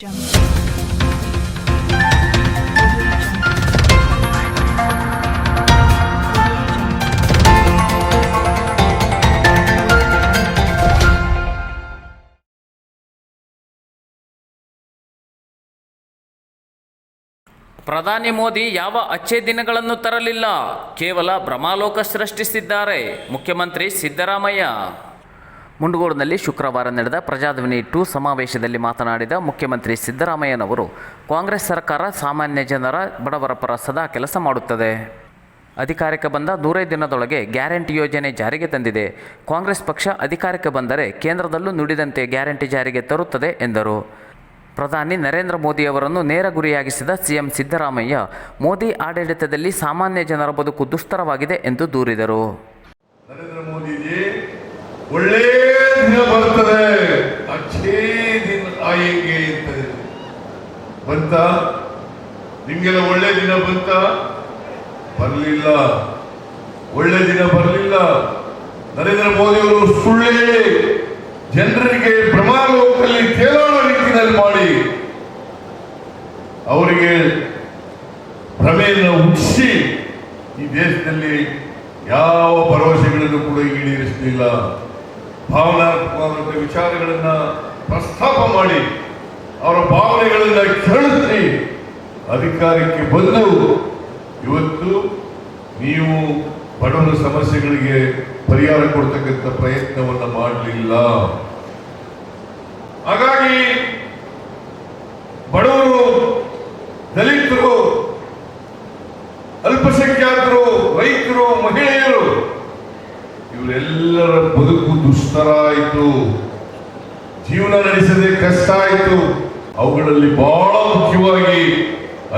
ಪ್ರಧಾನಿ ಮೋದಿ ಯಾವ ಅಚ್ಚೇ ದಿನಗಳನ್ನು ತರಲಿಲ್ಲ, ಕೇವಲ ಭ್ರಮಾಲೋಕ ಸೃಷ್ಟಿಸಿದ್ದಾರೆ. ಮುಖ್ಯಮಂತ್ರಿ ಸಿದ್ದರಾಮಯ್ಯ ಮುಂಡಗೋಡಿನಲ್ಲಿ ಶುಕ್ರವಾರ ನಡೆದ ಪ್ರಜಾಧ್ವನಿ 2 ಸಮಾವೇಶದಲ್ಲಿ ಮಾತನಾಡಿದ ಮುಖ್ಯಮಂತ್ರಿ ಸಿದ್ದರಾಮಯ್ಯನವರು, ಕಾಂಗ್ರೆಸ್ ಸರ್ಕಾರ ಸಾಮಾನ್ಯ ಜನರ ಬಡವರ ಪರ ಸದಾ ಕೆಲಸ ಮಾಡುತ್ತದೆ. ಅಧಿಕಾರಕ್ಕೆ ಬಂದ 100 ದಿನದೊಳಗೆ ಗ್ಯಾರಂಟಿ ಯೋಜನೆ ಜಾರಿಗೆ ತಂದಿದೆ. ಕಾಂಗ್ರೆಸ್ ಪಕ್ಷ ಅಧಿಕಾರಕ್ಕೆ ಬಂದರೆ ಕೇಂದ್ರದಲ್ಲೂ ನುಡಿದಂತೆ ಗ್ಯಾರಂಟಿ ಜಾರಿಗೆ ತರುತ್ತದೆ ಎಂದರು. ಪ್ರಧಾನಿ ನರೇಂದ್ರ ಮೋದಿಯವರನ್ನು ನೇರ ಗುರಿಯಾಗಿಸಿದ ಸಿಎಂ ಸಿದ್ದರಾಮಯ್ಯ, ಮೋದಿ ಆಡಳಿತದಲ್ಲಿ ಸಾಮಾನ್ಯ ಜನರ ಬದುಕು ದುಸ್ತರವಾಗಿದೆ ಎಂದು ದೂರಿದರು. ನರೇಂದ್ರ ಮೋದಿಜಿ ಒಳ್ಳೆ ದಿನ ಬರ್ತದೆ, ಅಚ್ಚೇ ದಿನ ಆಯೇಗೆ ಇರ್ತದೆ. ಬಂತ ನಿಮ್ಗೆಲ್ಲ ಒಳ್ಳೆ ದಿನ ಬಂತ? ಬರಲಿಲ್ಲ, ಒಳ್ಳೆ ದಿನ ಬರಲಿಲ್ಲ. ನರೇಂದ್ರ ಮೋದಿ ಅವರು ಸುಳ್ಳು ಹೇಳಿ ಜನರಿಗೆ ಭ್ರಮಾಲೋಕದಲ್ಲಿ ತೇಲಾಡುವ ರೀತಿಯಲ್ಲಿ ಮಾಡಿ ಅವರಿಗೆ ಭ್ರಮೆಯನ್ನು ಹುಟ್ಟಿಸಿ ಈ ದೇಶದಲ್ಲಿ ಯಾವ ಭರವಸೆಗಳನ್ನು ಕೂಡ ಈಡೇರಿಸಲಿಲ್ಲ. ಭಾವನಾತ್ಮಕವಾದ ವಿಚಾರಗಳನ್ನ ಪ್ರಸ್ತಾಪ ಮಾಡಿ ಅವರ ಭಾವನೆಗಳನ್ನ ಕೆರಳಿಸಿ ಅಧಿಕಾರಕ್ಕೆ ಬಂದು ಇವತ್ತು ನೀವು ಬಡವರ ಸಮಸ್ಯೆಗಳಿಗೆ ಪರಿಹಾರ ಕೊಡ್ತಕ್ಕಂಥ ಪ್ರಯತ್ನವನ್ನು ಮಾಡಲಿಲ್ಲ. ಹಾಗಾಗಿ ಬಡವರು, ದಲಿತರು, ಅಲ್ಪಸಂಖ್ಯಾತರು, ರೈತರು, ಮಹಿಳೆಯರು ಇವರೆಲ್ಲರ ಬದುಕು ದುಸ್ತರ ಆಯಿತು, ಜೀವನ ನಡೆಸದೆ ಕಷ್ಟ ಆಯಿತು. ಅವುಗಳಲ್ಲಿ ಬಹಳ ಮುಖ್ಯವಾಗಿ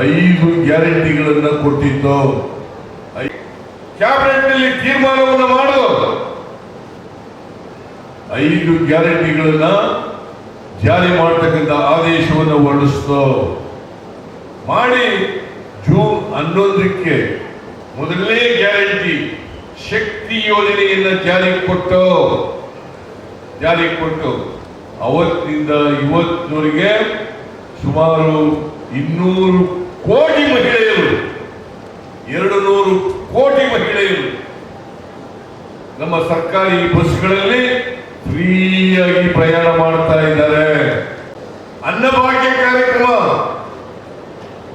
5 ಗ್ಯಾರಂಟಿಗಳನ್ನ ಕೊಟ್ಟಿದ್ದು. ಕ್ಯಾಬಿನೆಟ್ ನಲ್ಲಿ ತೀರ್ಮಾನವನ್ನು ಮಾಡು, 5 ಗ್ಯಾರಂಟಿಗಳನ್ನ ಜಾರಿ ಮಾಡತಕ್ಕಂಥ ಆದೇಶವನ್ನು ಹೊರಡಿಸ್ತು. ಮಾಡಿ ಜೂನ್ 11ಕ್ಕೆ ಮೊದಲನೇ ಗ್ಯಾರಂಟಿ ಶಕ್ತಿ ಯೋಜನೆಯನ್ನ ಜಾರಿಗೆ ಕೊಟ್ಟು ಅವತ್ತಿನಿಂದ ಇವತ್ತಿನವರೆಗೆ ಸುಮಾರು 200 ಕೋಟಿ ಮಹಿಳೆಯರು, 200 ಕೋಟಿ ಮಹಿಳೆಯರು ನಮ್ಮ ಸರ್ಕಾರಿ ಬಸ್ಗಳಲ್ಲಿ ಫ್ರೀಯಾಗಿ ಪ್ರಯಾಣ ಮಾಡ್ತಾ ಇದ್ದಾರೆ. ಅನ್ನಭಾಗ್ಯ ಕಾರ್ಯಕ್ರಮ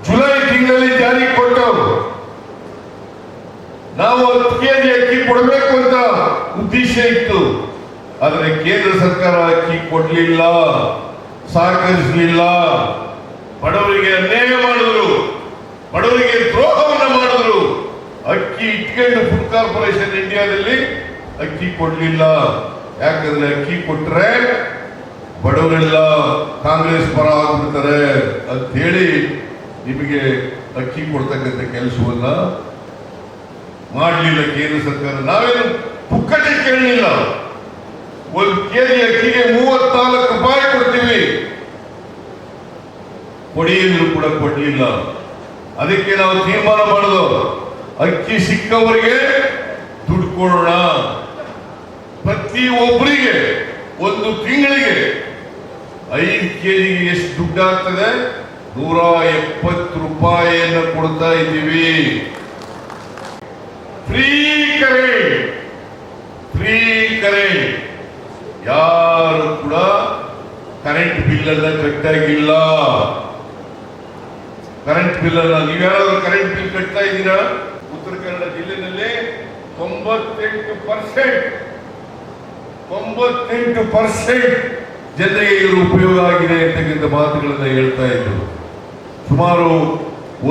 ಜುಲೈ ತಿಂಗಳಲ್ಲಿ ಜಾರಿ ಕೊಟ್ಟರು. ನಾವು 10 ಕೆಜಿ ಅಕ್ಕಿ ಕೊಡಬೇಕು ಅಂತ ಉದ್ದೇಶ ಇತ್ತು, ಆದರೆ ಕೇಂದ್ರ ಸರ್ಕಾರ ಅಕ್ಕಿ ಕೊಡ್ಲಿಲ್ಲ, ಸಹಕರಿಸಲಿಲ್ಲ. ಬಡವರಿಗೆ ಅನ್ಯಾಯ ಮಾಡಿದ್ರು, ಬಡವರಿಗೆ ದ್ರೋಹವನ್ನು ಮಾಡಿದ್ರು. ಅಕ್ಕಿ ಇಟ್ಕೊಂಡು ಫುಡ್ ಕಾರ್ಪೊರೇಷನ್ ಇಂಡಿಯಾದಲ್ಲಿ ಅಕ್ಕಿ ಕೊಡ್ಲಿಲ್ಲ. ಯಾಕಂದ್ರೆ ಅಕ್ಕಿ ಕೊಟ್ರೆ ಬಡವರೆಲ್ಲ ಕಾಂಗ್ರೆಸ್ ಪರ ಆಗ್ಬಿಡ್ತಾರೆ ಅಂತ ಹೇಳಿ ನಿಮಗೆ ಅಕ್ಕಿ ಕೊಡ್ತಕ್ಕಂಥ ಕೆಲಸವನ್ನ ಮಾಡಲಿಲ್ಲ ಕೇಂದ್ರ ಸರ್ಕಾರ. ನಾವೇನು ಪುಕ್ಕಟೆ ಕೇಳಲಿಲ್ಲ. 1 ಕೆಜಿ ಅಕ್ಕಿಗೆ 34 ರೂಪಾಯಿ ಕೊಡ್ತೀವಿ, ಕೊಡಿಯಲು ಕೂಡ ಕೊಡ್ಲಿಲ್ಲ. ಅದಕ್ಕೆ ನಾವು ತೀರ್ಮಾನ ಮಾಡೋದು, ಅಕ್ಕಿ ಸಿಕ್ಕವರಿಗೆ ದುಡ್ಡು ಕೊಡೋಣ. ಪ್ರತಿ ಒಬ್ಬರಿಗೆ 1 ತಿಂಗಳಿಗೆ 5 ಕೆಜಿಗೆ ಎಷ್ಟು ದುಡ್ಡು ಆಗ್ತದೆ? 170 ರೂಪಾಯಿಯನ್ನು ಕೊಡ್ತಾ ಇದ್ದೀವಿ. Free current. ಯಾರು ಕೂಡ ಕರೆಂಟ್ ಬಿಲ್ ಅನ್ನ ಕಟ್ಟಾಗಿಲ್ಲ. ಕರೆಂಟ್ ಬಿಲ್ ಅನ್ನ ನೀವ್ಯಾರಾದ್ರೂ ಕರೆಂಟ್ ಬಿಲ್ ಕಟ್ತಾ ಇದ್ದೀರಾ? ಉತ್ತರ ಕನ್ನಡ ಜಿಲ್ಲೆಯಲ್ಲಿ 98% ಜನರಿಗೆ ಇವರು ಉಪಯೋಗ ಆಗಿದೆ ಅಂತಕ್ಕಂಥ ಮಾತುಗಳನ್ನ ಹೇಳ್ತಾ ಇದ್ರು. ಸುಮಾರು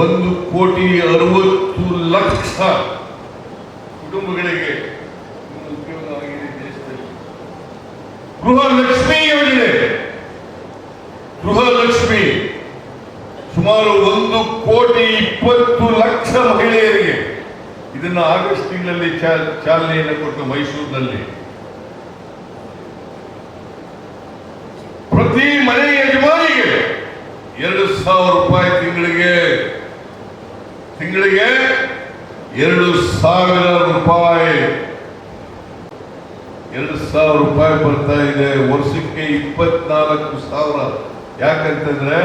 1,60,00,000 ಕುಟುಂಬಗಳಿಗೆ ಉಪಯೋಗ ಆಗಿದೆ ದೇಶದಲ್ಲಿ. ಗೃಹಲಕ್ಷ್ಮಿ ಯೋಜನೆ, ಗೃಹಲಕ್ಷ್ಮಿ ಸುಮಾರು 1,20,00,000 ಮಹಿಳೆಯರಿಗೆ ಇದನ್ನ ಆಗಸ್ಟ್ ತಿಂಗಳಲ್ಲಿ ಚಾಲನೆಯನ್ನು ಕೊಟ್ಟು ಮೈಸೂರಿನಲ್ಲಿ ಪ್ರತಿ ಮನೆ ಯಜಮಾನಿಗೆ 2,000 ರೂಪಾಯಿ ತಿಂಗಳಿಗೆ 2,000 ರೂಪಾಯಿ 2,000 ರೂಪಾಯಿ ಬರ್ತಾ ಇದೆ. ವರ್ಷಕ್ಕೆ 24,000 ಯಾಕಂತಂದ್ರೆ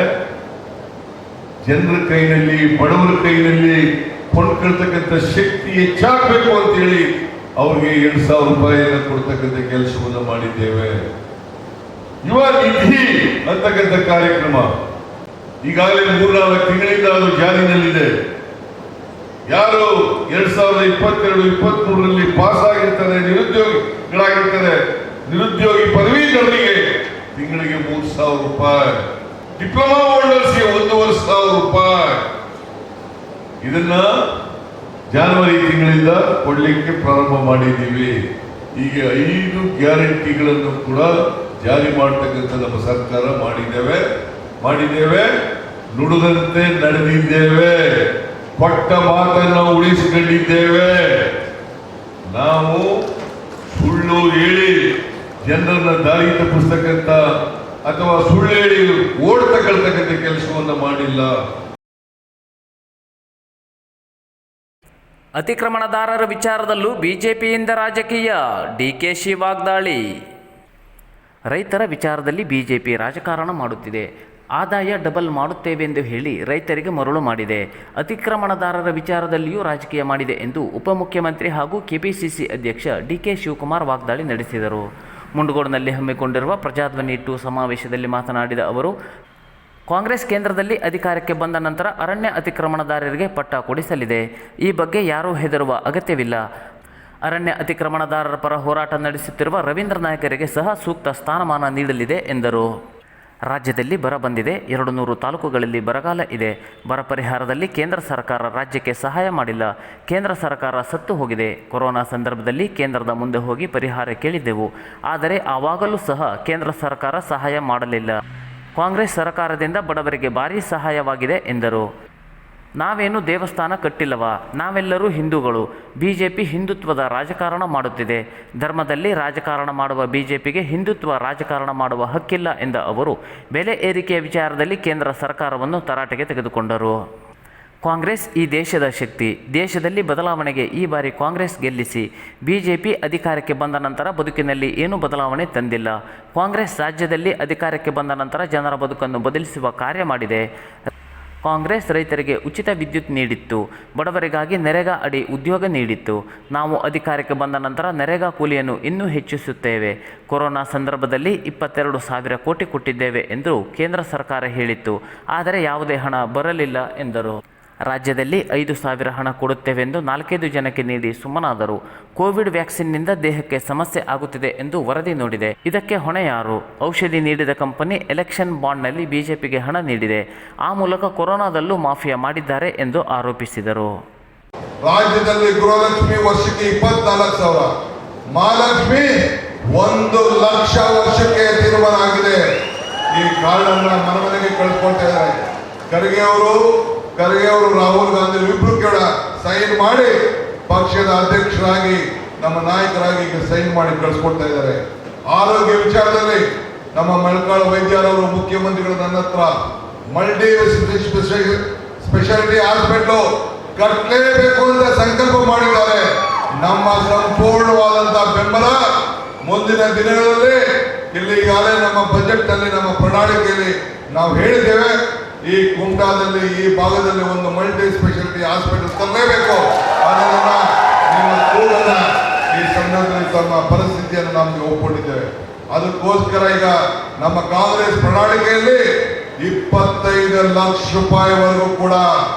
ಜನರ ಕೈನಲ್ಲಿ, ಬಡವರ ಕೈನಲ್ಲಿ ಕೊಂಡ್ಕೊಳ್ತಕ್ಕಂಥ ಶಕ್ತಿ ಹೆಚ್ಚಾಗಬೇಕು ಅಂತೇಳಿ ಅವ್ರಿಗೆ 2,000 ರೂಪಾಯಿಯನ್ನು ಕೊಡ್ತಕ್ಕಂಥ ಕೆಲಸವನ್ನು ಮಾಡಿದ್ದೇವೆ. ಯುವ ನಿಧಿ ಅಂತಕ್ಕಂಥ ಕಾರ್ಯಕ್ರಮ ಈಗಾಗಲೇ 3-4 ತಿಂಗಳಿಂದ ಅದು ಜಾರಿನಲ್ಲಿದೆ. ಯಾರು 2022-23ರಲ್ಲಿ ಪಾಸ್ ಆಗಿರ್ತಾರೆ, ನಿರುದ್ಯೋಗಿಗಳಾಗಿರ್ತಾರೆ, ನಿರುದ್ಯೋಗಿ ಪದವೀಧರರಿಗೆ ತಿಂಗಳಿಗೆ 3,000 ರೂಪಾಯಿ, ಡಿಪ್ಲೊಮಾ ಹೋಲ್ಡರ್ಸ್ಗೆ 1,500 ರೂಪಾಯಿ. ಇದನ್ನ ಜನವರಿ ತಿಂಗಳಿಂದ ಕೊಡ್ಲಿಕ್ಕೆ ಪ್ರಾರಂಭ ಮಾಡಿದ್ದೀವಿ. ಹೀಗೆ 5 ಗ್ಯಾರಂಟಿಗಳನ್ನು ಕೂಡ ಜಾರಿ ಮಾಡತಕ್ಕಂಥ ನಮ್ಮ ಸರ್ಕಾರ ಮಾಡಿದ್ದೇವೆ. ನುಡಿದಂತೆ ನಡೆದಿದ್ದೇವೆ. ಕೊಟ್ಟ ಮಾತನ್ನು ಉಳಿಸಿಕೊಂಡಿದ್ದೇವೆ. ನಾವು ಸುಳ್ಳು ಹೇಳಿ ಜನರನ್ನ ದಾರಿ ತಪ್ಪಿಸ್ತಕ್ಕಂಥ ಅಥವಾ ಸುಳ್ಳು ಹೇಳಿ ಓಡ್ತಕ್ಕಂಥ ಕೆಲಸವನ್ನು ಮಾಡಿಲ್ಲ. ಅತಿಕ್ರಮಣದಾರರ ವಿಚಾರದಲ್ಲೂ ಬಿಜೆಪಿಯಿಂದ ರಾಜಕೀಯ, ಡಿಕೆಶಿ ವಾಗ್ದಾಳಿ. ರೈತರ ವಿಚಾರದಲ್ಲಿ ಬಿಜೆಪಿ ರಾಜಕಾರಣ ಮಾಡುತ್ತಿದೆ. ಆದಾಯ ಡಬಲ್ ಮಾಡುತ್ತೇವೆಂದು ಹೇಳಿ ರೈತರಿಗೆ ಮರುಳು ಮಾಡಿದೆ. ಅತಿಕ್ರಮಣದಾರರ ವಿಚಾರದಲ್ಲಿಯೂ ರಾಜಕೀಯ ಮಾಡಿದೆ ಎಂದು ಉಪಮುಖ್ಯಮಂತ್ರಿ ಹಾಗೂ ಕೆಪಿಸಿಸಿ ಅಧ್ಯಕ್ಷ ಡಿಕೆ ಶಿವಕುಮಾರ್ ವಾಗ್ದಾಳಿ ನಡೆಸಿದರು. ಮುಂಡಗೋಡಿನಲ್ಲಿ ಹಮ್ಮಿಕೊಂಡಿರುವ ಪ್ರಜಾಧ್ವನಿ 2 ಸಮಾವೇಶದಲ್ಲಿ ಮಾತನಾಡಿದ ಅವರು, ಕಾಂಗ್ರೆಸ್ ಕೇಂದ್ರದಲ್ಲಿ ಅಧಿಕಾರಕ್ಕೆ ಬಂದ ನಂತರ ಅರಣ್ಯ ಅತಿಕ್ರಮಣದಾರರಿಗೆ ಪಟ್ಟ ಕೊಡಿಸಲಿದೆ. ಈ ಬಗ್ಗೆ ಯಾರೂ ಹೆದರುವ ಅಗತ್ಯವಿಲ್ಲ. ಅರಣ್ಯ ಅತಿಕ್ರಮಣದಾರರ ಪರ ಹೋರಾಟ ನಡೆಸುತ್ತಿರುವ ರವೀಂದ್ರ ನಾಯಕರಿಗೆ ಸಹ ಸೂಕ್ತ ಸ್ಥಾನಮಾನ ನೀಡಲಿದೆ ಎಂದರು. ರಾಜ್ಯದಲ್ಲಿ ಬರ ಬಂದಿದೆ. 200 ತಾಲೂಕುಗಳಲ್ಲಿ ಬರಗಾಲ ಇದೆ. ಬರ ಪರಿಹಾರದಲ್ಲಿ ಕೇಂದ್ರ ಸರ್ಕಾರ ರಾಜ್ಯಕ್ಕೆ ಸಹಾಯ ಮಾಡಿಲ್ಲ. ಕೇಂದ್ರ ಸರ್ಕಾರ ಸತ್ತು ಹೋಗಿದೆ. ಕೊರೋನಾ ಸಂದರ್ಭದಲ್ಲಿ ಕೇಂದ್ರದ ಮುಂದೆ ಹೋಗಿ ಪರಿಹಾರ ಕೇಳಿದ್ದೆವು. ಆದರೆ ಆವಾಗಲೂ ಸಹ ಕೇಂದ್ರ ಸರ್ಕಾರ ಸಹಾಯ ಮಾಡಲಿಲ್ಲ. ಕಾಂಗ್ರೆಸ್ ಸರ್ಕಾರದಿಂದ ಬಡವರಿಗೆ ಭಾರೀ ಸಹಾಯವಾಗಿದೆ ಎಂದರು. ನಾವೇನು ದೇವಸ್ಥಾನ ಕಟ್ಟಿಲ್ಲವಾ? ನಾವೆಲ್ಲರೂ ಹಿಂದೂಗಳು. ಬಿಜೆಪಿ ಹಿಂದುತ್ವದ ರಾಜಕಾರಣ ಮಾಡುತ್ತಿದೆ. ಧರ್ಮದಲ್ಲಿ ರಾಜಕಾರಣ ಮಾಡುವ ಬಿಜೆಪಿಗೆ ಹಿಂದುತ್ವ ರಾಜಕಾರಣ ಮಾಡುವ ಹಕ್ಕಿಲ್ಲ ಎಂದ ಅವರು, ಬೆಲೆ ಏರಿಕೆಯ ವಿಚಾರದಲ್ಲಿ ಕೇಂದ್ರ ಸರ್ಕಾರವನ್ನು ತರಾಟೆಗೆ ತೆಗೆದುಕೊಂಡರು. ಕಾಂಗ್ರೆಸ್ ಈ ದೇಶದ ಶಕ್ತಿ. ದೇಶದಲ್ಲಿ ಬದಲಾವಣೆಗೆ ಈ ಬಾರಿ ಕಾಂಗ್ರೆಸ್ ಗೆಲ್ಲಿಸಿ. ಬಿಜೆಪಿ ಅಧಿಕಾರಕ್ಕೆ ಬಂದ ನಂತರ ಬದುಕಿನಲ್ಲಿ ಏನೂ ಬದಲಾವಣೆ ತಂದಿಲ್ಲ. ಕಾಂಗ್ರೆಸ್ ರಾಜ್ಯದಲ್ಲಿ ಅಧಿಕಾರಕ್ಕೆ ಬಂದ ನಂತರ ಜನರ ಬದುಕನ್ನು ಬದಲಿಸುವ ಕಾರ್ಯ ಮಾಡಿದೆ. ಕಾಂಗ್ರೆಸ್ ರೈತರಿಗೆ ಉಚಿತ ವಿದ್ಯುತ್ ನೀಡಿತ್ತು. ಬಡವರಿಗಾಗಿ ನರೇಗಾ ಅಡಿ ಉದ್ಯೋಗ ನೀಡಿತ್ತು. ನಾವು ಅಧಿಕಾರಕ್ಕೆ ಬಂದ ನಂತರ ನರೇಗಾ ಕೂಲಿಯನ್ನು ಇನ್ನೂ ಹೆಚ್ಚಿಸುತ್ತೇವೆ. ಕೊರೋನಾ ಸಂದರ್ಭದಲ್ಲಿ 22,000 ಕೋಟಿ ಕೊಟ್ಟಿದ್ದೇವೆ ಎಂದು ಕೇಂದ್ರ ಸರ್ಕಾರ ಹೇಳಿತ್ತು. ಆದರೆ ಯಾವುದೇ ಹಣ ಬರಲಿಲ್ಲ ಎಂದರು. ರಾಜ್ಯದಲ್ಲಿ 5,000 ಹಣ ಕೊಡುತ್ತೇವೆಂದು 4-5 ಜನಕ್ಕೆ ನೀಡಿ ಸುಮ್ಮನಾದರು. ಕೋವಿಡ್ ವ್ಯಾಕ್ಸಿನ್ನಿಂದ ದೇಹಕ್ಕೆ ಸಮಸ್ಯೆ ಆಗುತ್ತಿದೆ ಎಂದು ವರದಿ ನೋಡಿದೆ. ಇದಕ್ಕೆ ಹೊಣೆ ಯಾರು? ಔಷಧಿ ನೀಡಿದ ಕಂಪನಿ ಎಲೆಕ್ಷನ್ ಬಾಂಡ್ನಲ್ಲಿ ಬಿಜೆಪಿಗೆ ಹಣ ನೀಡಿದೆ. ಆ ಮೂಲಕ ಕೊರೋನಾದಲ್ಲೂ ಮಾಫಿಯಾ ಮಾಡಿದ್ದಾರೆ ಎಂದು ಆರೋಪಿಸಿದರು. ರಾಜ್ಯದಲ್ಲಿ ಗೃಹಲಕ್ಷ್ಮಿ ವರ್ಷಕ್ಕೆ 24,000, ಮಹಾಲಕ್ಷ್ಮಿ 1,00,000 ವರ್ಷಕ್ಕೆ ತೀರ್ಮಾನ ಆಗಿದೆ. ಈ ಕಾರ್ಡನ್ನ ಮನೆಗೆ ಕಳಿಸ್ಕೊಳ್ತಾ ಇದ್ದಾರೆ. ಖರ್ಗೆ ಅವರು ರಾಹುಲ್ ಗಾಂಧಿ ಇಬ್ರು ಕೂಡ ಸೈನ್ ಮಾಡಿ ಪಕ್ಷದ ಅಧ್ಯಕ್ಷರಾಗಿ ನಮ್ಮ ನಾಯಕರಾಗಿ ಈಗ ಸೈನ್ ಮಾಡಿ ಕಳಿಸ್ಕೊಡ್ತಾ ಇದ್ದಾರೆ. ಆರೋಗ್ಯ ವಿಚಾರದಲ್ಲಿ ನಮ್ಮ ಮಲ್ಕಾಳ ವೈದ್ಯರವರು ಮುಖ್ಯಮಂತ್ರಿಗಳು ನನ್ನ ಹತ್ರ ಮಲ್ಟಿ ಸ್ಪೆಷಾಲಿಟಿ ಹಾಸ್ಪಿಟಲ್ ಕಟ್ಟಲೇಬೇಕು ಅಂತ ಸಂಕಲ್ಪ ಮಾಡಿದ್ದಾರೆ. ನಮ್ಮ ಸಂಪೂರ್ಣವಾದಂತಹ ಬೆಂಬಲ ಮುಂದಿನ ದಿನಗಳಲ್ಲಿ ಇಲ್ಲಿ ಈಗಾಗಲೇ ನಮ್ಮ ಬಜೆಟ್ ನಲ್ಲಿ ನಮ್ಮ ಪ್ರಣಾಳಿಕೆಯಲ್ಲಿ ನಾವು ಹೇಳಿದ್ದೇವೆ. ಈ ಕುಮಟಾದಲ್ಲಿ ಈ ಭಾಗದಲ್ಲಿ ಒಂದು ಮಲ್ಟಿ ಸ್ಪೆಷಾಲಿಟಿ ಹಾಸ್ಪಿಟಲ್ ತರಲೇಬೇಕು. ಅದನ್ನ ನಿಮ್ಮ ಕೂಡಲ ಈ ಸಂದರ್ಭದಲ್ಲಿ ತಮ್ಮ ಪರಿಸ್ಥಿತಿಯನ್ನು ನಮಗೆ ಒಪ್ಪಿಕೊಂಡಿದ್ದೇವೆ. ಅದಕ್ಕೋಸ್ಕರ ಈಗ ನಮ್ಮ ಕಾಂಗ್ರೆಸ್ ಪ್ರಣಾಳಿಕೆಯಲ್ಲಿ 25 ಲಕ್ಷ ರೂಪಾಯಿವರೆಗೂ ಕೂಡ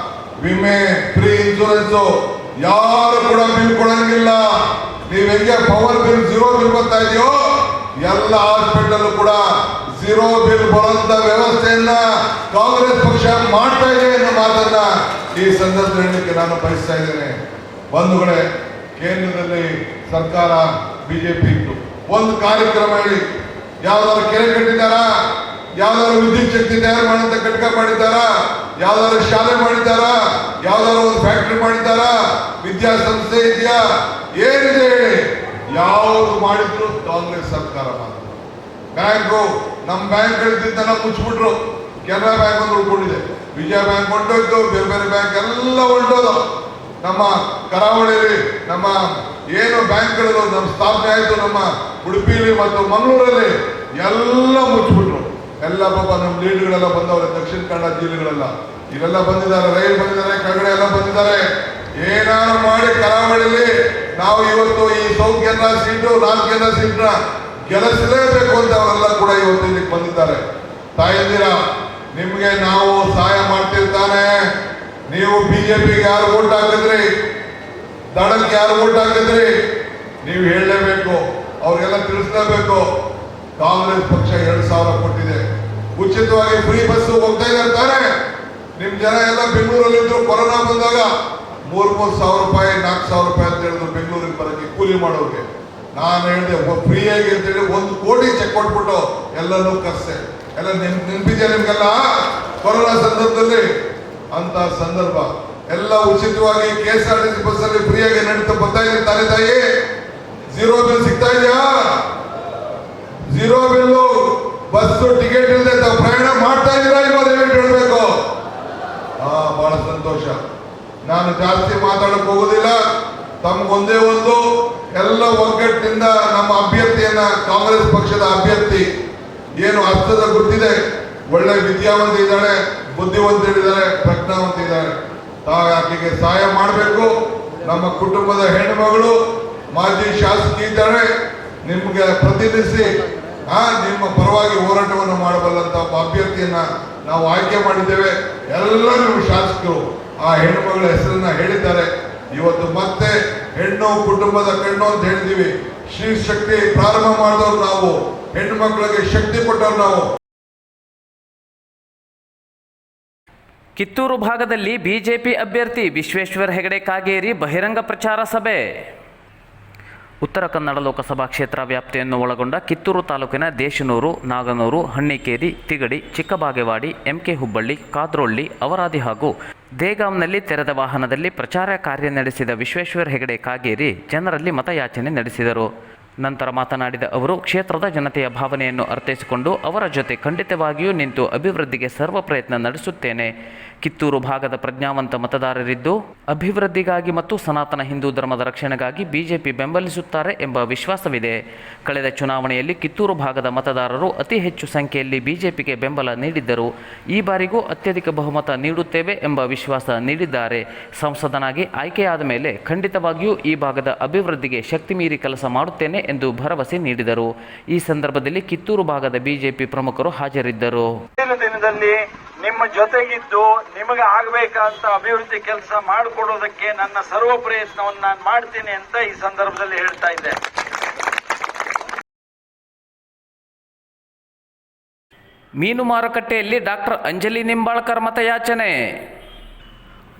ವಿಮೆ, ಫ್ರೀ ಇನ್ಶೂರೆನ್ಸ್, ಯಾರು ಕೂಡ ಬಿಲ್ ಕೊಡಂಗಿಲ್ಲ. ನೀವು ಹೆಂಗೆ ಪವರ್ ಬಿಲ್ 0 ಬಿಲ್ ಬರ್ತಾ ಇದೆಯೋ ಎಲ್ಲ ಹಾಸ್ಪಿಟಲ್ ಕೂಡ 0 ಬಿಲ್ ಬರುವಂತ ವ್ಯವಸ್ಥೆಯನ್ನ ಕಾಂಗ್ರೆಸ್ ಪಕ್ಷ ಮಾಡ್ತಾ ಇದೆ ಅನ್ನೋ ಮಾತನ್ನ ಈ ಸಂದರ್ಭದಲ್ಲಿ ನಾನು ಬಯಸ್ತಾ ಇದ್ದೇನೆ. ಬಂಧುಗಳೇ, ಕೇಂದ್ರದಲ್ಲಿ ಸರ್ಕಾರ ಬಿಜೆಪಿ ಇತ್ತು. ಒಂದು ಕಾರ್ಯಕ್ರಮ ಹೇಳಿ, ಯಾವ್ದಾದ್ರು ಕೆರೆ ಕಟ್ಟಿದ್ದಾರಾ? ಯಾವ್ದಾದ್ರು ವಿದ್ಯುತ್ ಶಕ್ತಿ ತಯಾರು ಮಾಡುವಂತ ಘಟಕ ಮಾಡಿದ್ದಾರಾ? ಯಾವ್ದಾದ್ರು ಶಾಲೆ ಮಾಡಿದ್ದಾರಾ? ಯಾವ್ದಾದ್ರು ಒಂದು ಫ್ಯಾಕ್ಟರಿ ಮಾಡಿದ್ದಾರಾ? ವಿದ್ಯಾಸಂಸ್ಥೆ ಇದೆಯಾ? ಏನಿದೆ ಹೇಳಿ? ಯಾವುದು ಮಾಡಿದ್ರು ಕಾಂಗ್ರೆಸ್ ಸರ್ಕಾರ ಮಾಡಿದ್ರು. ಬ್ಯಾಂಕು, ನಮ್ಮ ಬ್ಯಾಂಕ್ಗಳಿದ್ದನ್ನ ಮುಚ್ಚಿಬಿಟ್ರು. ಕೆನರಾ ಬ್ಯಾಂಕ್ ಒಂದು ಉಳ್ಕೊಂಡಿದೆ, ವಿಜಯ ಬ್ಯಾಂಕ್ ಹೊಂಟೋಯ್ತು, ಬೇರೆ ಬೇರೆ ಬ್ಯಾಂಕ್ ಎಲ್ಲ ಹೊಂಟೋದು. ನಮ್ಮ ಕರಾವಳಿಯಲ್ಲಿ ನಮ್ಮ ಏನು ಬ್ಯಾಂಕ್ಗಳು ನಮ್ಮ ಸ್ಥಾಪನೆ ಆಯಿತು, ನಮ್ಮ ಉಡುಪಿಯಲ್ಲಿ ಮತ್ತು ಮಂಗಳೂರಲ್ಲಿ ಎಲ್ಲ ಮುಚ್ಚಿಬಿಟ್ರು. ಎಲ್ಲ ಪಾಪ ನಮ್ಮ ಲೀಡ್ಗಳೆಲ್ಲ ಬಂದವ್ರೆ, ದಕ್ಷಿಣ ಕನ್ನಡ ಜಿಲ್ಲೆಗಳೆಲ್ಲ ಇಲ್ಲೆಲ್ಲ ಬಂದಿದ್ದಾರೆ, ರೈಲ್ ಬಂದಿದ್ದಾರೆ, ಕೆಳಗಡೆ ಎಲ್ಲ ಬಂದಿದ್ದಾರೆ. ಏನಾದ್ರು ಮಾಡಿ ಕರಾವಳಿಯಲ್ಲಿ ನಾವು ಇವತ್ತು ಈ ಸೌತ್ ಕೇಂದ್ರ ಸೀಟು, ನಾರ್ತ್ ಕೇಂದ್ರ ಸೀಟ್ನ ಗೆಲ್ಲಿಸಲೇಬೇಕು ಅಂತ ಅವರೆಲ್ಲ ಕೂಡ ಇವತ್ತು ಇಲ್ಲಿಗೆ ಬಂದಿದ್ದಾರೆ. ತಾಯಂದಿರ, ನಿಮ್ಗೆ ನಾವು ಸಹಾಯ ಮಾಡ್ತಿರ್ತಾನೆ. ನೀವು ಬಿಜೆಪಿಗೆ ಯಾರು ವೋಟ್ ಹಾಕಿದ್ರಿ, ದಳಕ್ಕೆ ಯಾರು ವೋಟ್ ಹಾಕಿದ್ರಿ, ನೀವು ಹೇಳಲೇಬೇಕು, ಅವ್ರಿಗೆಲ್ಲ ತಿಳಿಸ್ಲೇಬೇಕು. ಕಾಂಗ್ರೆಸ್ ಪಕ್ಷ 2,000 ಕೊಟ್ಟಿದೆ, ಉಚಿತವಾಗಿ ಫ್ರೀ ಬಸ್ ಹೋಗ್ತಾ ಇದ್ದಾರೆ. ನಿಮ್ ಜನ ಎಲ್ಲ ಬೆಂಗಳೂರಲ್ಲಿದ್ರು, ಕೊರೋನಾ ಬಂದಾಗ 3,000 ರೂಪಾಯಿ 4,000 ರೂಪಾಯಿ ಅಂತ ಹೇಳಿದ್ರು ಬೆಂಗಳೂರಿಗೆ ಬರೋಕ್ಕೆ ಕೂಲಿ ಮಾಡೋರಿಗೆ. ನಾನು ಹೇಳಿದೆ ಫ್ರೀ ಆಗಿ ಅಂತೇಳಿ 1 ಕೋಟಿ ಚೆಕ್ ಕೊಟ್ಬಿಟ್ಟು ಎಲ್ಲರೂ ಕರ್ಸೆ. ಎಲ್ಲ ನೆನಪಿದೆ ನಿಮ್ಗೆಲ್ಲ ಕೊರೋನಾ ಸಂದರ್ಭದಲ್ಲಿ ಅಂತ ಸಂದರ್ಭ. ಎಲ್ಲ ಉಚಿತವಾಗಿ KSRTC ಬಸ್ ಅಲ್ಲಿ ಫ್ರೀ ಆಗಿ ನಡೀತಾ ಬರ್ತಾ ಇದೆ. ತಾನೇ ತಾಯಿ, ಝೀರೋ ಬಿಲ್ ಸಿಗ್ತಾ ಇದೆಯಾ? ಝೀರೋ ಬಿಲ್ ಬಸ್ ಟಿಕೆಟ್ ಇಲ್ಲದೆ ಪ್ರಯಾಣ ಮಾಡ್ತಾ ಇದ್ದೀರಾ ಇಲ್ವಾ ದಯವಿಟ್ಟು ಹೇಳ್ಬೇಕು. ಬಹಳ ಸಂತೋಷ. ನಾನು ಜಾಸ್ತಿ ಮಾತಾಡಕ್ ಹೋಗೋದಿಲ್ಲ. ತಮ್ಗೊಂದೇ ಒಂದು, ಎಲ್ಲ ಒಗ್ಗಟ್ಟಿನಿಂದ ನಮ್ಮ ಅಭ್ಯರ್ಥಿಯನ್ನ, ಕಾಂಗ್ರೆಸ್ ಪಕ್ಷದ ಅಭ್ಯರ್ಥಿ ಏನು ಅರ್ಥದ ಗೊತ್ತಿದೆ, ಒಳ್ಳೆ ವಿದ್ಯಾವಂತ ಇದ್ದಾಳೆ, ಬುದ್ಧಿವಂತ ಇದ್ದಾರೆ, ಪ್ರಜ್ಞಾವಂತ ಇದ್ದಾರೆ. ಆಕೆಗೆ ಸಹಾಯ ಮಾಡಬೇಕು. ನಮ್ಮ ಕುಟುಂಬದ ಹೆಣ್ಣುಮಗಳು ಮಾಜಿ ಶಾಸಕಿ ಇದ್ದಾಳೆ, ನಿಮ್ಗೆ ಪ್ರತಿನಿಧಿಸಿ ನಿಮ್ಮ ಪರವಾಗಿ ಹೋರಾಟವನ್ನು ಮಾಡಬಲ್ಲಂತ ಒಬ್ಬ ಅಭ್ಯರ್ಥಿಯನ್ನ ನಾವು ಆಯ್ಕೆ ಮಾಡಿದ್ದೇವೆ. ಎಲ್ಲ ನಿಮ್ಮ ಶಾಸಕರು ಆ ಹೆಣ್ಣುಮಗಳ ಹೆಸರನ್ನ ಹೇಳಿದ್ದಾರೆ. ಇವತ್ತು ಮತ್ತೆ ಹೆಣ್ಣು ಕುಟುಂಬದ ಕಣ್ಣು ಅಂತ ಹೇಳಿದೀವಿ. ಶ್ರೀ ಶಕ್ತಿ ಪ್ರಾರಂಭ ಮಾಡಿದವ್ರು ನಾವು, ಹೆಣ್ಣು ಮಕ್ಕಳಿಗೆ ಶಕ್ತಿ ಕೊಟ್ಟವ್ರು ನಾವು. ಕಿತ್ತೂರು ಭಾಗದಲ್ಲಿ ಬಿಜೆಪಿ ಅಭ್ಯರ್ಥಿ ವಿಶ್ವೇಶ್ವರ ಹೆಗಡೆ ಕಾಗೇರಿ ಬಹಿರಂಗ ಪ್ರಚಾರ ಸಭೆ. ಉತ್ತರ ಕನ್ನಡ ಲೋಕಸಭಾ ಕ್ಷೇತ್ರ ವ್ಯಾಪ್ತಿಯನ್ನು ಒಳಗೊಂಡ ಕಿತ್ತೂರು ತಾಲೂಕಿನ ದೇಶನೂರು, ನಾಗನೂರು, ಹಣ್ಣಿಕೇರಿ, ತಿಗಡಿ, ಚಿಕ್ಕಬಾಗೇವಾಡಿ, MK ಹುಬ್ಬಳ್ಳಿ, ಕಾದ್ರೊಳ್ಳಿ, ಅವರಾದಿ ಹಾಗೂ ದೇಗಾಂನಲ್ಲಿ ತೆರೆದ ವಾಹನದಲ್ಲಿ ಪ್ರಚಾರ ಕಾರ್ಯ ನಡೆಸಿದ ವಿಶ್ವೇಶ್ವರ ಹೆಗಡೆ ಕಾಗೇರಿ ಜನರಲ್ಲಿ ಮತಯಾಚನೆ ನಡೆಸಿದರು. ನಂತರ ಮಾತನಾಡಿದ ಅವರು, ಕ್ಷೇತ್ರದ ಜನತೆಯ ಭಾವನೆಯನ್ನು ಅರ್ಥೈಸಿಕೊಂಡು ಅವರ ಜೊತೆ ಖಂಡಿತವಾಗಿಯೂ ನಿಂತು ಅಭಿವೃದ್ಧಿಗೆ ಸರ್ವ ಪ್ರಯತ್ನ ನಡೆಸುತ್ತೇನೆ. ಕಿತ್ತೂರು ಭಾಗದ ಪ್ರಜ್ಞಾವಂತ ಮತದಾರರಿದ್ದು ಅಭಿವೃದ್ಧಿಗಾಗಿ ಮತ್ತು ಸನಾತನ ಹಿಂದೂ ಧರ್ಮದ ರಕ್ಷಣೆಗಾಗಿ ಬಿಜೆಪಿ ಬೆಂಬಲಿಸುತ್ತಾರೆ ಎಂಬ ವಿಶ್ವಾಸವಿದೆ. ಕಳೆದ ಚುನಾವಣೆಯಲ್ಲಿ ಕಿತ್ತೂರು ಭಾಗದ ಮತದಾರರು ಅತಿ ಹೆಚ್ಚು ಸಂಖ್ಯೆಯಲ್ಲಿ ಬಿಜೆಪಿಗೆ ಬೆಂಬಲ ನೀಡಿದ್ದರು. ಈ ಬಾರಿಗೂ ಅತ್ಯಧಿಕ ಬಹುಮತ ನೀಡುತ್ತೇವೆ ಎಂಬ ವಿಶ್ವಾಸ ನೀಡಿದ್ದಾರೆ. ಸಂಸದನಾಗಿ ಆಯ್ಕೆಯಾದ ಮೇಲೆ ಖಂಡಿತವಾಗಿಯೂ ಈ ಭಾಗದ ಅಭಿವೃದ್ಧಿಗೆ ಶಕ್ತಿ ಮೀರಿ ಕೆಲಸ ಮಾಡುತ್ತೇನೆ ಎಂದು ಭರವಸೆ ನೀಡಿದರು. ಈ ಸಂದರ್ಭದಲ್ಲಿ ಕಿತ್ತೂರು ಭಾಗದ ಬಿಜೆಪಿ ಪ್ರಮುಖರು ಹಾಜರಿದ್ದರು. ದಿನದಲ್ಲಿ ನಿಮ್ಮ ಜೊತೆಗಿದ್ದು ನಿಮಗೆ ಆಗಬೇಕಂತ ಅಭಿವೃದ್ಧಿ ಕೆಲಸ ಮಾಡಿಕೊಡೋದಕ್ಕೆ ನನ್ನ ಸರ್ವ ಪ್ರಯತ್ನವನ್ನು ನಾನು ಮಾಡ್ತೀನಿ ಅಂತ ಈ ಸಂದರ್ಭದಲ್ಲಿ ಹೇಳ್ತಾ ಇದ್ದೆ. ಮೀನು ಮಾರುಕಟ್ಟೆಯಲ್ಲಿ ಡಾಕ್ಟರ್ ಅಂಜಲಿ ನಿಂಬಾಳ್ಕರ್ ಮತಯಾಚನೆ.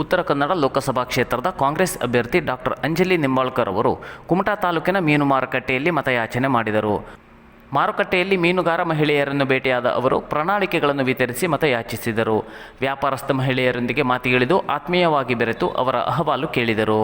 ಉತ್ತರ ಕನ್ನಡ ಲೋಕಸಭಾ ಕ್ಷೇತ್ರದ ಕಾಂಗ್ರೆಸ್ ಅಭ್ಯರ್ಥಿ ಡಾಕ್ಟರ್ ಅಂಜಲಿ ನಿಂಬಾಳ್ಕರ್ ಅವರು ಕುಮಟಾ ತಾಲೂಕಿನ ಮೀನು ಮಾರುಕಟ್ಟೆಯಲ್ಲಿ ಮತಯಾಚನೆ ಮಾಡಿದರು. ಮಾರುಕಟ್ಟೆಯಲ್ಲಿ ಮೀನುಗಾರ ಮಹಿಳೆಯರನ್ನು ಭೇಟಿಯಾದ ಅವರು ಪ್ರಣಾಳಿಕೆಗಳನ್ನು ವಿತರಿಸಿ ಮತಯಾಚಿಸಿದರು. ವ್ಯಾಪಾರಸ್ಥ ಮಹಿಳೆಯರೊಂದಿಗೆ ಮಾತಿಗಿಳಿದು ಆತ್ಮೀಯವಾಗಿ ಬೆರೆತು ಅವರ ಅಹವಾಲು ಕೇಳಿದರು.